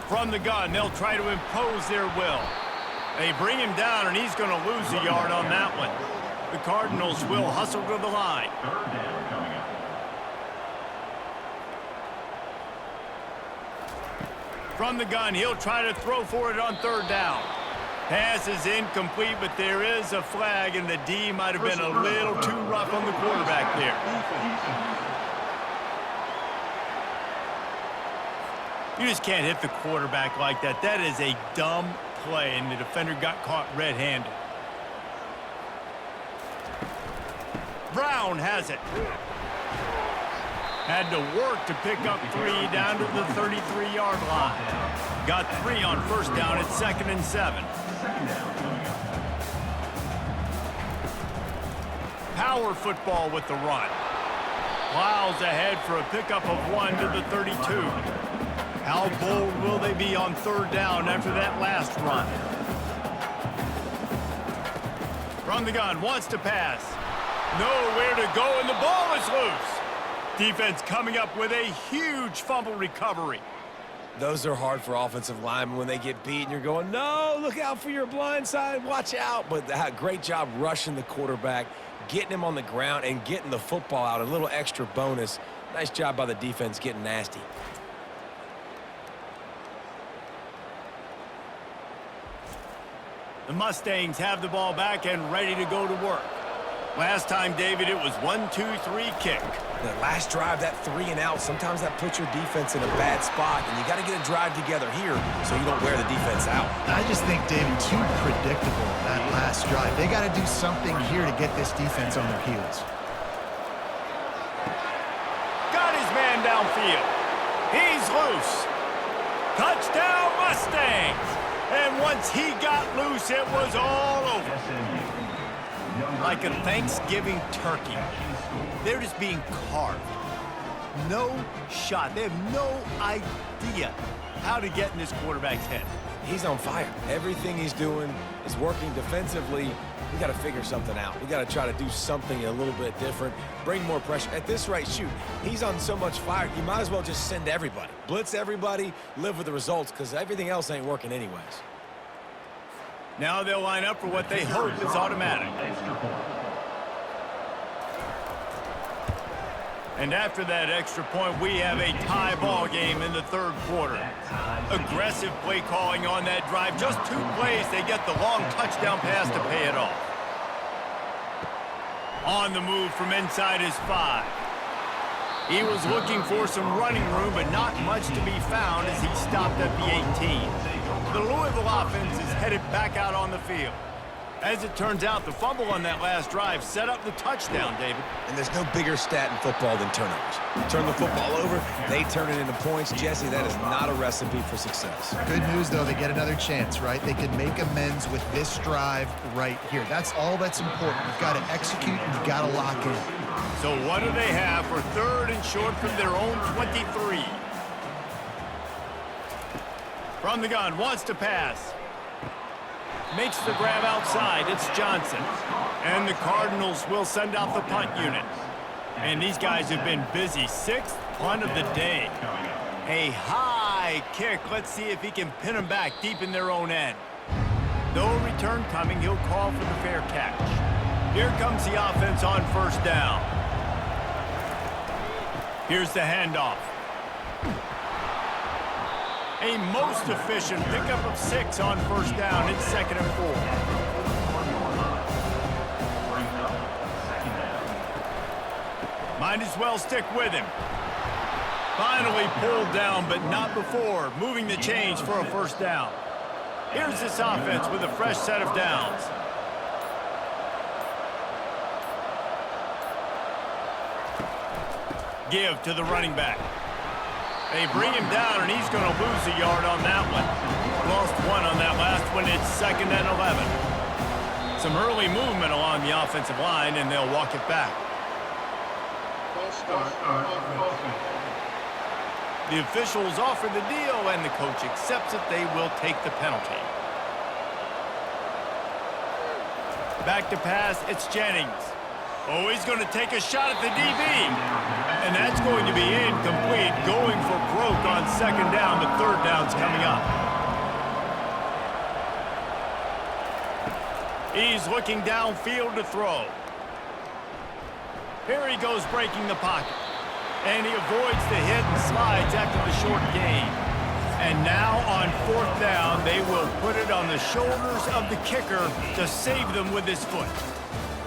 A: From the gun, they'll try to impose their will. They bring him down, and he's going to lose a yard on that one. The Cardinals will hustle to the line.
E: 3rd down coming up.
A: From the gun, he'll try to throw for it on 3rd down. Pass is incomplete, but there is a flag, and the D might have been a little too rough on the quarterback there. You just can't hit the quarterback like that. That is a dumb play, and the defender got caught red-handed. Brown has it. Had to work to pick up 3 down to the 33-yard line. Got 3 on first down at 2nd and 7. Power football with the run. Plows ahead for a pickup of 1 to the 32. How bold will they be on 3rd down after that last run? From the gun, wants to pass. Nowhere to go, and the ball is loose. Defense coming up with a huge fumble recovery.
B: Those are hard for offensive linemen when they get beat and you're going, no, look out for your blind side, watch out. But great job rushing the quarterback, getting him on the ground and getting the football out. A little extra bonus. Nice job by the defense getting nasty.
A: The Mustangs have the ball back and ready to go to work. Last time, David, it was 1-2-3 kick.
B: The last drive, that 3 and out, sometimes that puts your defense in a bad spot, and you got to get a drive together here so you don't wear the defense out.
C: I just think, David, too predictable, that last drive. They got to do something here to get this defense on their heels.
A: Got his man downfield. He's loose. Touchdown, Mustangs. And once he got loose, it was all over. Like a Thanksgiving turkey. They're just being carved. No shot. They have no idea how to get in this quarterback's head.
B: He's on fire. Everything he's doing is working defensively. We got to figure something out. We got to try to do something a little bit different, bring more pressure. At this rate, shoot, he's on so much fire, you might as well just send everybody. Blitz everybody, live with the results, because everything else ain't working anyways.
A: Now they'll line up for what they hope is automatic. And after that extra point, we have a tie ball game in the 3rd quarter. Aggressive play calling on that drive. Just 2 plays, they get the long touchdown pass to pay it off. On the move from inside his 5. He was looking for some running room, but not much to be found as he stopped at the 18. The Louisville offense is headed back out on the field. As it turns out, the fumble on that last drive set up the touchdown, David.
B: And there's no bigger stat in football than turnovers. You turn the football over, they turn it into points. Jesse, that is not a recipe for success.
C: Good news, though, they get another chance, right? They can make amends with this drive right here. That's all that's important. You've got to execute and you've got to lock in.
A: So what do they have for 3rd and short from their own 23? From the gun, wants to pass. Makes the grab outside. It's Johnson. And the Cardinals will send out the punt unit. And these guys have been busy. 6th punt of the day. A high kick. Let's see if he can pin them back deep in their own end. No return coming. He'll call for the fair catch. Here comes the offense on 1st down. Here's the handoff. A most efficient pickup of 6 on 1st down. It's 2nd and 4. Might as well stick with him. Finally pulled down, but not before. Moving the chains for a 1st down. Here's this offense with a fresh set of downs. Give to the running back. They bring him down, and he's going to lose a yard on that one. Lost 1 on that last one. It's 2nd and 11. Some early movement along the offensive line, and they'll walk it back. The officials offer the deal, and the coach accepts it. They will take the penalty. Back to pass, it's Jennings. Oh, he's going to take a shot at the DB. And that's going to be incomplete. Going for broke on 2nd down, but 3rd down's coming up. He's looking downfield to throw. Here he goes breaking the pocket. And he avoids the hit and slides after the short gain. And now on 4th down, they will put it on the shoulders of the kicker to save them with his foot.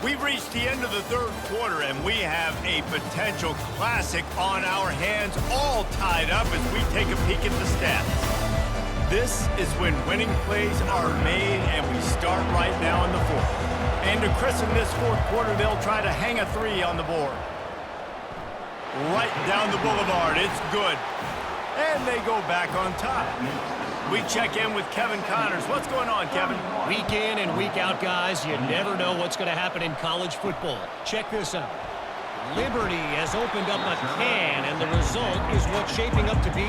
A: We've reached the end of the 3rd quarter, and we have a potential classic on our hands, all tied up as we take a peek at the stats. This is when winning plays are made, and we start right now in the 4th. And to christen this 4th quarter, they'll try to hang a 3 on the board. right down the boulevard. It's good. And they go back on top. We check in with Kevin Connors. What's going on, Kevin?
D: Week in and week out, guys, you never know what's going to happen in college football. Check this out. Liberty has opened up a can, and the result is what's shaping up to be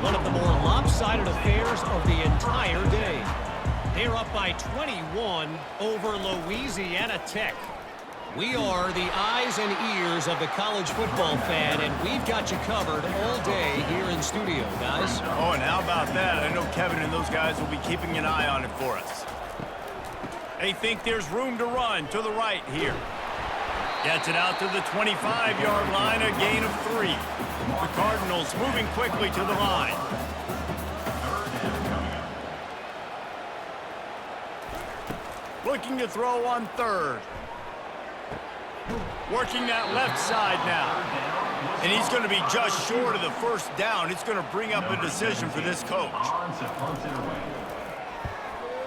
D: one of the more lopsided affairs of the entire day. They're up by 21 over Louisiana Tech. We are the eyes and ears of the college football fan, and we've got you covered all day here in studio, guys.
A: Oh, and how about that? I know Kevin and those guys will be keeping an eye on it for us. They think there's room to run to the right here. Gets it out to the 25-yard line, a gain of 3. The Cardinals moving quickly to the line. Looking to throw on third. Working that left side now. And he's going to be just short of the first down. It's going to bring up a decision for this coach.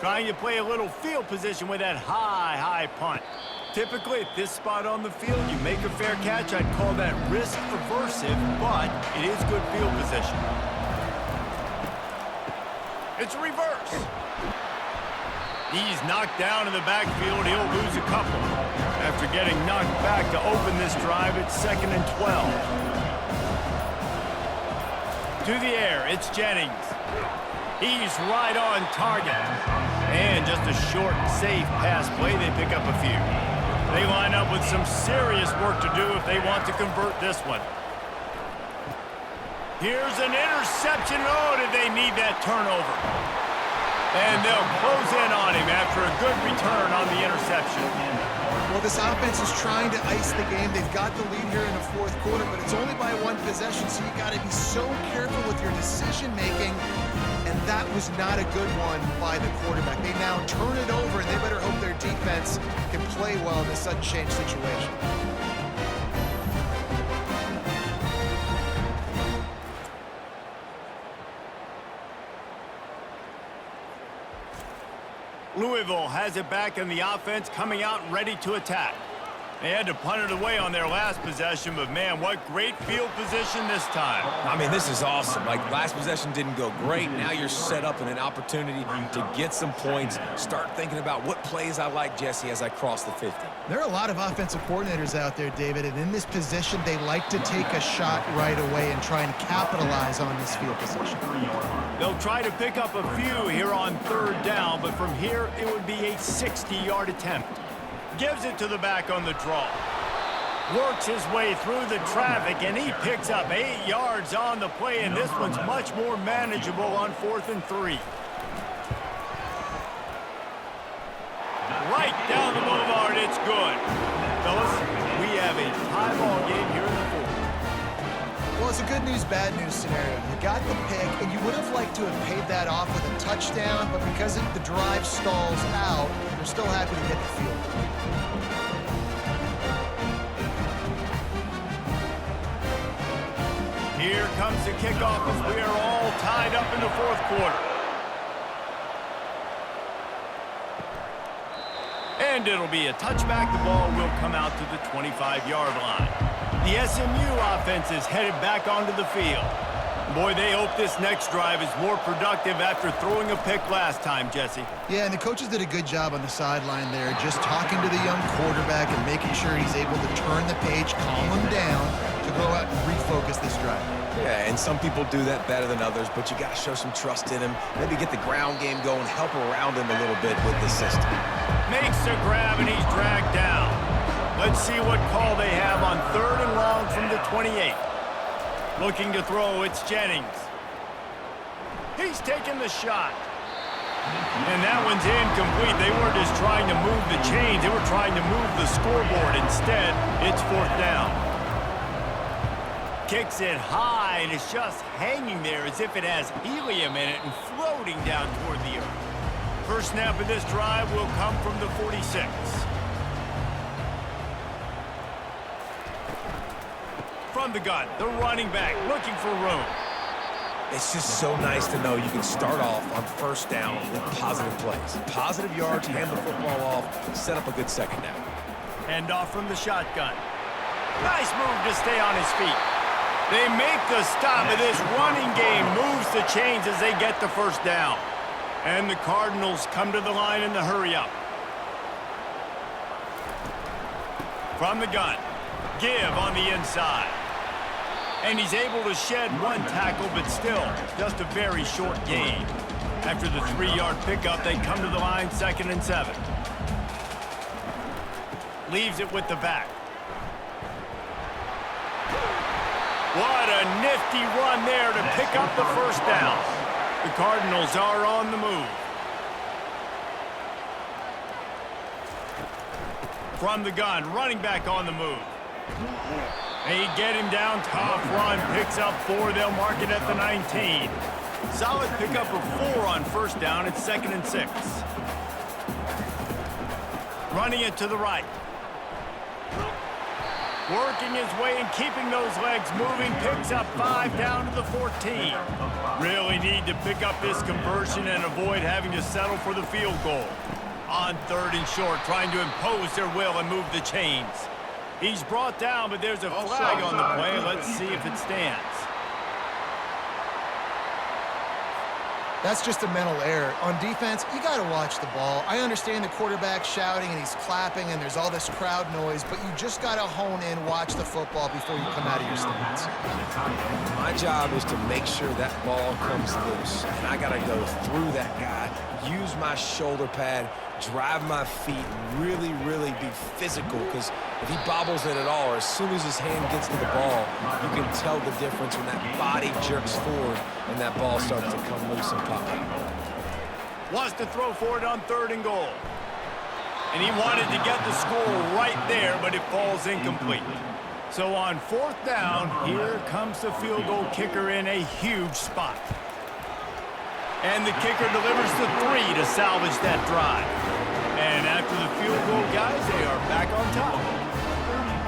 A: Trying to play a little field position with that high punt. Typically, at this spot on the field, you make a fair catch. I'd call that risk aversive, but it is good field position. It's a reverse. He's knocked down in the backfield. He'll lose a couple. After getting knocked back to open this drive, it's 2nd and 12. To the air, it's Jennings. He's right on target. And just a short, safe pass play. They pick up a few. They line up with some serious work to do if they want to convert this one. Here's an interception. Oh, did they need that turnover? And they'll close in on him after a good return on the interception.
C: Well, this offense is trying to ice the game. They've got the lead here in the fourth quarter, but it's only by 1 possession, so you got to be so careful with your decision-making. And that was not a good one by the quarterback. They now turn it over, and they better hope their defense can play well in this sudden change situation.
A: Louisville has it back in the offense, coming out ready to attack. They had to punt it away on their last possession, but man, what great field position this time.
B: I mean, this is awesome. Like, last possession didn't go great. Now you're set up in an opportunity to get some points. Start thinking about what plays I like, Jesse, as I cross the 50.
C: There are a lot of offensive coordinators out there, David, and in this position, they like to take a shot right away and try and capitalize on this field position.
A: They'll try to pick up a few here on 3rd down, but from here, it would be a 60-yard attempt. Gives it to the back on the draw. Works his way through the traffic, and he picks up 8 yards on the play, and this one's much more manageable on 4th and 3. Right down the boulevard, it's good. Fellas, we have a tie ball game here in the 4th.
C: Well, it's a good news, bad news scenario. You got the pick, and you would have liked to have paid that off with a touchdown, but because the drive stalls out, they're still happy to get the field.
A: Here comes the kickoff as we are all tied up in the 4th quarter. And it'll be a touchback. The ball will come out to the 25-yard line. The SMU offense is headed back onto the field. Boy, they hope this next drive is more productive after throwing a pick last time, Jesse.
C: Yeah, and the coaches did a good job on the sideline there, just talking to the young quarterback and making sure he's able to turn the page, calm him down, to go out and refocus this drive.
B: Yeah, and some people do that better than others, but you got to show some trust in him. Maybe get the ground game going, help around him a little bit with the system.
A: Makes the grab, and he's dragged down. Let's see what call they have on 3rd and long from the 28. Looking to throw, it's Jennings. He's taking the shot. And that one's incomplete. They weren't just trying to move the chains. They were trying to move the scoreboard. Instead, it's 4th down. Kicks it high, and it's just hanging there as if it has helium in it and floating down toward the earth. First snap of this drive will come from the 46. From the gun, the running back looking for room.
B: It's just so nice to know you can start off on 1st down with positive plays. Positive yards, hand the football off, set up a good 2nd down.
A: Hand off from the shotgun. Nice move to stay on his feet. They make the stop, and this running game moves the chains as they get the first down. And the Cardinals come to the line in the hurry-up. From the gun, give on the inside. And he's able to shed one tackle, but still just a very short gain. After the 3-yard pickup, they come to the line 2nd and 7. Leaves it with the back. What a nifty run there to pick up the first down. The Cardinals are on the move. From the gun, running back on the move. They get him down, tough run, picks up 4. They'll mark it at the 19. Solid pickup of 4 on first down. It's 2nd and 6. Running it to the right. Working his way and keeping those legs moving. Picks up 5 down to the 14. Really need to pick up this conversion and avoid having to settle for the field goal. On 3rd and short, trying to impose their will and move the chains. He's brought down, but there's a flag on the play. Let's see if it stands.
C: That's just a mental error. On defense, you got to watch the ball. I understand the quarterback shouting and he's clapping and there's all this crowd noise, but you just got to hone in, watch the football before you come out of your stance.
B: My job is to make sure that ball comes loose, and I got to go through that guy, use my shoulder pad, drive my feet, really, really be physical, because if he bobbles it at all, or as soon as his hand gets to the ball, you can tell the difference when that body jerks forward and that ball starts to come loose and pop out.
A: Wants to throw for it on 3rd and goal. And he wanted to get the score right there, but it falls incomplete. So on 4th down, here comes the field goal kicker in a huge spot. And the kicker delivers the 3 to salvage that drive. And after the field goal, guys, they are back on top.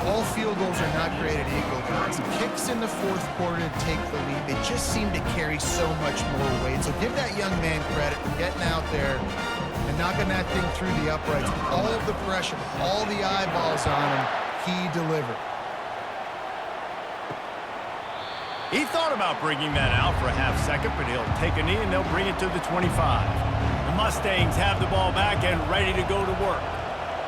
C: All field goals are not created equal, guys. Kicks in the 4th quarter to take the lead. They just seem to carry so much more weight. So give that young man credit for getting out there and knocking that thing through the uprights. All of the pressure, all the eyeballs on him, he delivered.
A: He thought about bringing that out for a half second, but he'll take a knee and they'll bring it to the 25. The Mustangs have the ball back and ready to go to work.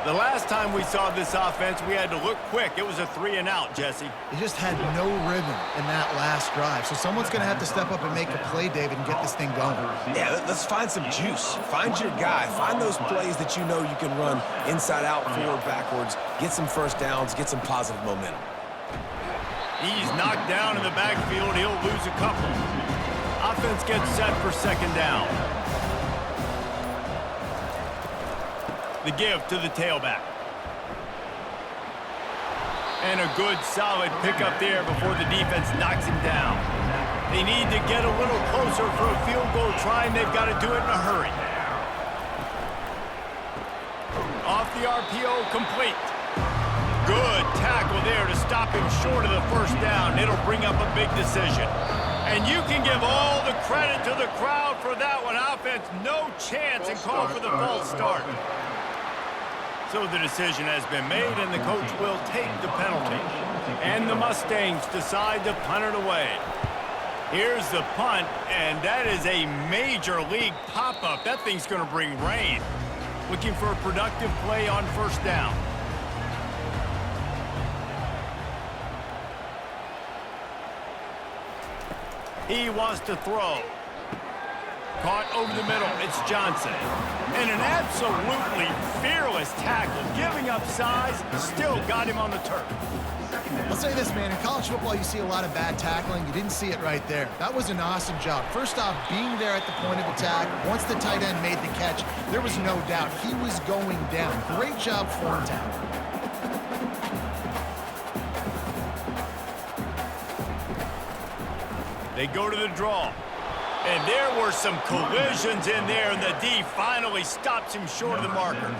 A: The last time we saw this offense, we had to look quick. It was a 3-and-out, Jesse.
C: They just had no rhythm in that last drive. So someone's going to have to step up and make a play, David, and get this thing going.
B: Yeah, let's find some juice. Find your guy. Find those plays that you know you can run inside out, forward, backwards. Get some first downs. Get some positive momentum.
A: He's knocked down in the backfield. He'll lose a couple. Offense gets set for 2nd down. The give to the tailback. And a good, solid pickup there before the defense knocks him down. They need to get a little closer for a field goal try, and they've got to do it in a hurry. Off the RPO, complete. Good tackle there to stop him short of the first down. It'll bring up a big decision. And you can give all the credit to the crowd for that one. Offense, no chance, and call for the false start. So the decision has been made, and the coach will take the penalty. And the Mustangs decide to punt it away. Here's the punt, and that is a major league pop-up. That thing's going to bring rain. Looking for a productive play on 1st down. He wants to throw. Caught over the middle. It's Johnson. And an absolutely fearless tackle. Giving up size. Still got him on the turf.
C: I'll say this, man. In college football, you see a lot of bad tackling. You didn't see it right there. That was an awesome job. First off, being there at the point of attack. Once the tight end made the catch, there was no doubt he was going down. Great job form tackle.
A: They go to the draw. And there were some collisions in there, and the D finally stops him short of the marker.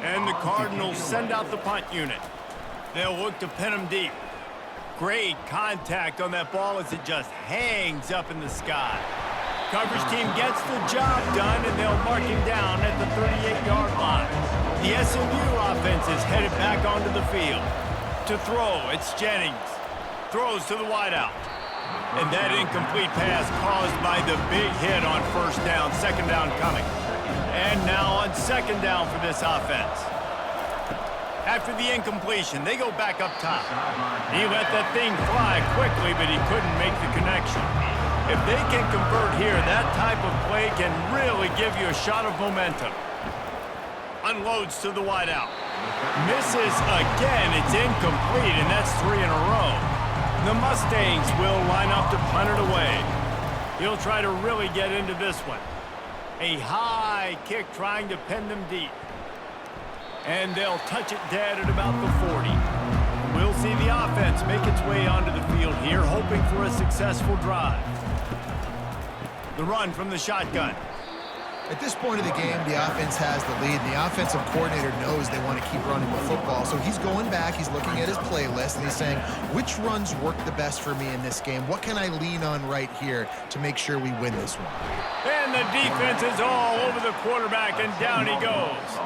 A: And the Cardinals send out the punt unit. They'll look to pin him deep. Great contact on that ball as it just hangs up in the sky. Coverage team gets the job done, and they'll mark him down at the 38-yard line. The SMU offense is headed back onto the field. To throw, it's Jennings. Throws to the wideout. And that incomplete pass caused by the big hit on first down, second down coming. And now on second down for this offense. After the incompletion, they go back up top. He let that thing fly quickly, but he couldn't make the connection. If they can convert here, that type of play can really give you a shot of momentum. Unloads to the wideout. Misses again. It's incomplete, and that's 3 in a row. The Mustangs will line up to punt it away. He'll try to really get into this one. A high kick trying to pin them deep. And they'll touch it dead at about the 40. We'll see the offense make its way onto the field here, hoping for a successful drive. The run from the shotgun.
C: At this point of the game, the offense has the lead. The offensive coordinator knows they want to keep running the football. So he's going back, he's looking at his playlist, and he's saying, which runs work the best for me in this game? What can I lean on right here to make sure we win this one?
A: And the defense is all over the quarterback, and down he goes.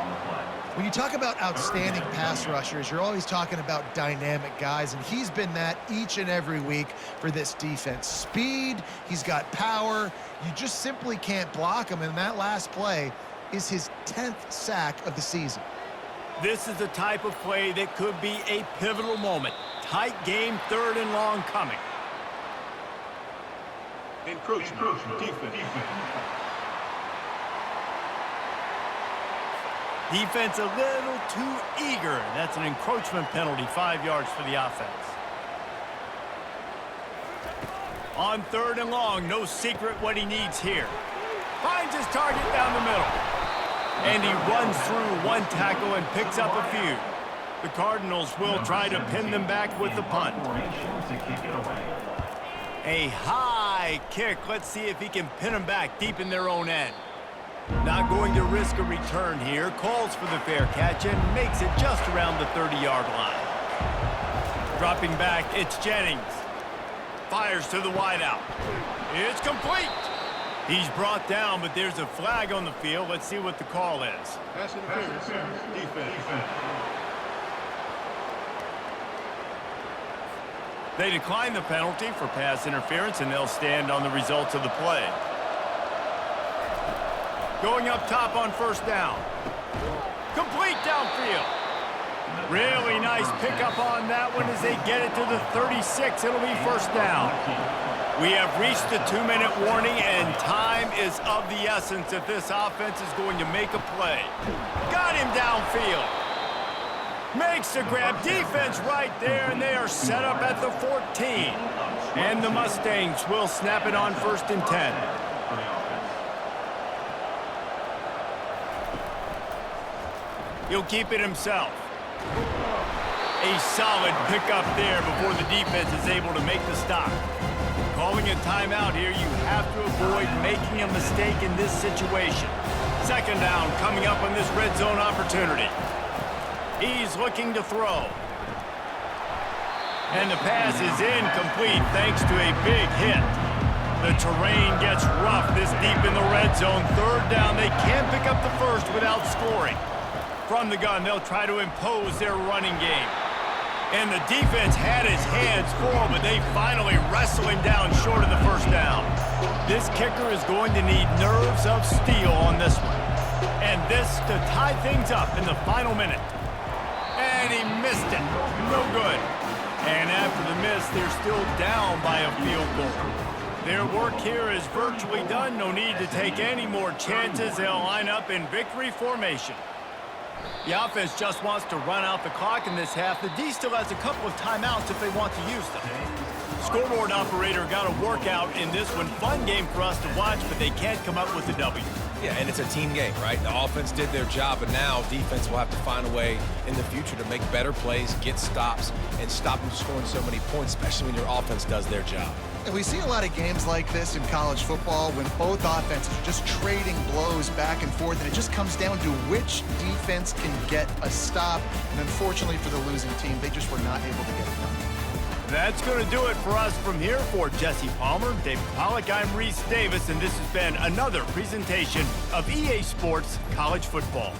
C: When you talk about outstanding pass rushers, you're always talking about dynamic guys, and he's been that each and every week for this defense. Speed, he's got power. You just simply can't block him, and that last play is his 10th sack of the season.
A: This is the type of play that could be a pivotal moment. Tight game, 3rd and long coming.
F: Encroachment, defense.
A: Defense a little too eager. That's an encroachment penalty, 5 yards for the offense. On 3rd and long, no secret what he needs here. Finds his target down the middle. And he runs through one tackle and picks up a few. The Cardinals will try to pin them back with the punt. A high kick. Let's see if he can pin them back deep in their own end. Not going to risk a return here. Calls for the fair catch and makes it just around the 30-yard line. Dropping back, it's Jennings. Fires to the wideout. It's complete. He's brought down, but there's a flag on the field. Let's see what the call is.
F: Pass interference, defense.
A: They decline the penalty for pass interference, and they'll stand on the results of the play. Going up top on first down. Complete downfield. Really nice pickup on that one as they get it to the 36. It'll be first down. We have reached the 2-minute warning, and time is of the essence if this offense is going to make a play. Got him downfield. Makes the grab. Defense right there, and they are set up at the 14. And the Mustangs will snap it on 1st and 10. He'll keep it himself. A solid pickup there before the defense is able to make the stop. Calling a timeout here, you have to avoid making a mistake in this situation. 2nd down coming up on this red zone opportunity. He's looking to throw. And the pass is incomplete thanks to a big hit. The terrain gets rough this deep in the red zone. 3rd down, they can't pick up the first without scoring. From the gun, they'll try to impose their running game. And the defense had his hands full, but they finally wrestle him down short of the first down. This kicker is going to need nerves of steel on this one. And this to tie things up in the final minute. And he missed it. No good. And after the miss, they're still down by a field goal. Their work here is virtually done. No need to take any more chances. They'll line up in victory formation. The offense just wants to run out the clock in this half. The D still has a couple of timeouts if they want to use them. Scoreboard operator got a workout in this one. Fun game for us to watch, but they can't come up with a W.
B: Yeah, and it's a team game, right? The offense did their job, but now defense will have to find a way in the future to make better plays, get stops, and stop them scoring so many points, especially when your offense does their job.
C: And we see a lot of games like this in college football when both offenses are just trading blows back and forth, and it just comes down to which defense can get a stop. And unfortunately for the losing team, they just were not able to get it done.
A: That's going to do it for us from here. For Jesse Palmer, David Pollack, I'm Reese Davis, and this has been another presentation of EA Sports College Football.